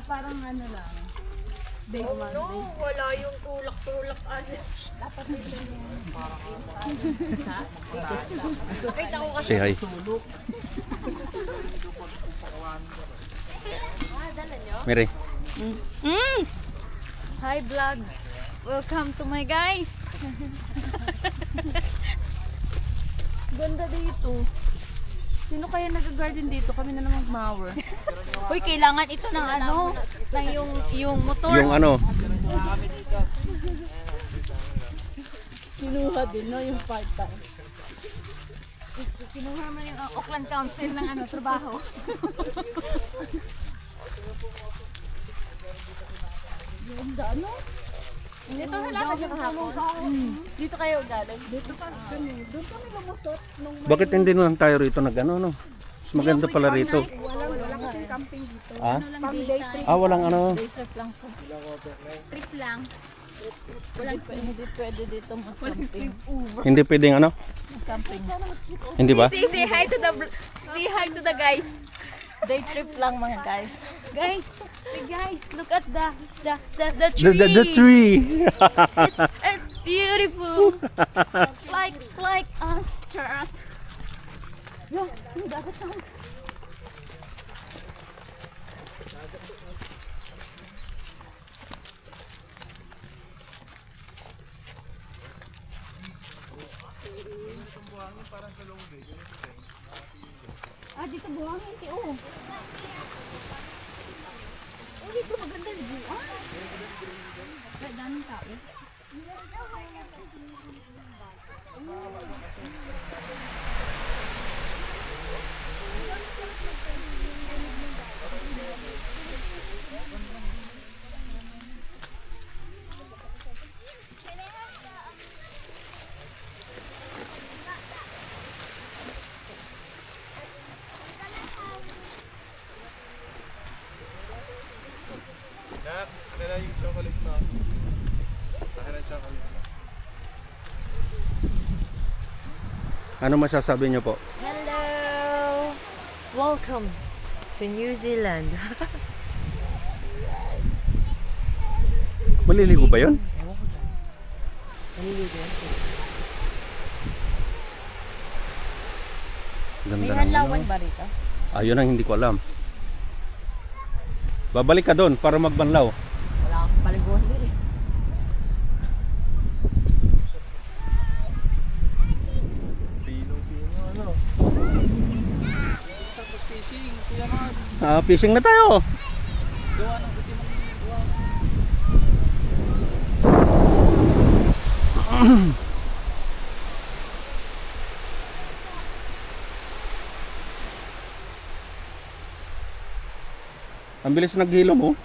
Parang ano lang. Oh no, wala yung tulak-tulak. Dapat nito yan. Nakita ko kasi Say hi. sulok. Dala nyo? Mary. Hi vlogs! Welcome to my guys! Ganda dito. Sino kaya nag-garden dito? Kami na naman mower. Uy, kailangan ito ng ano, ng yung motor. Yung ano, Kinuha din, no? Yung part-time. Kinuha mo yung Auckland Council ng ano, trabaho. Ganda, ano? Ito na lang yung hapon. Dito kayo galing? Dito pa kami. Doon kami lumusot. Nung bakit hindi na lang tayo rito nag-ano, no? Mas maganda pala rito. wala kasing camping dito. Ah? Pang day trip. Ah, walang ano. Day trip lang sa Trip lang. hindi pwede dito mag-camping. Hindi pwedeng ano? Camping. Hindi ba? Say hi to the guys. Day trip lang mga guys. Guys, look at the tree. The tree. It's beautiful. like us. Yo, yung dagat na. Dito buhangin ki oh. Dito maganda yung buhangin. Kaya daming tao. Nak, akin na yung chocolate mo. Akin na chocolate. Ano masasabi niyo po? Hello! Welcome to New Zealand. Maliligo ba yun? Ganda May ng hanlawan ano. ba rito? Ayun ang hindi ko alam. Babalik ka doon para magbanlaw. Wala akong paliguan din eh. Pino, ano? Fishing na tayo. Ang bilis naghilom oh.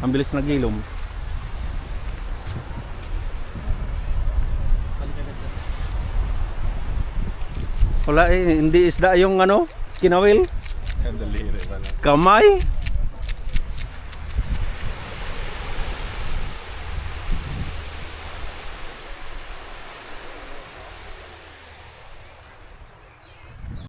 Ang bilis naghilom. Wala eh, hindi isda yung ano, kinawil. Ang daliri pala. Kamay.